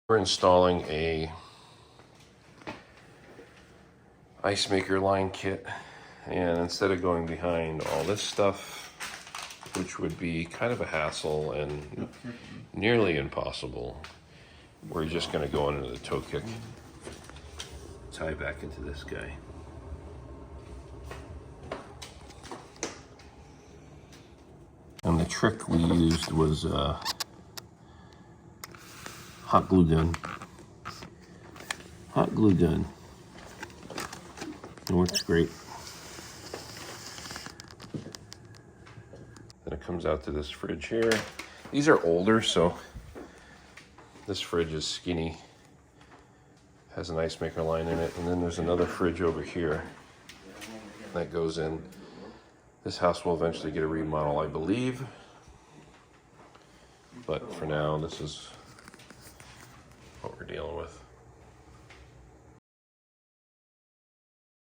We're installing a ice maker line kit, and instead of going behind all this stuff, which would be kind of a hassle and nearly impossible, we're just going to go into the toe kick, tie back into this guy. And the trick we used was hot glue gun. Hot glue gun. It works great. Then it comes out to this fridge here. These are older, so this fridge is skinny. Has an ice maker line in it. And then there's another fridge over here that goes in. This house will eventually get a remodel, I believe. But for now, this is what we're dealing with.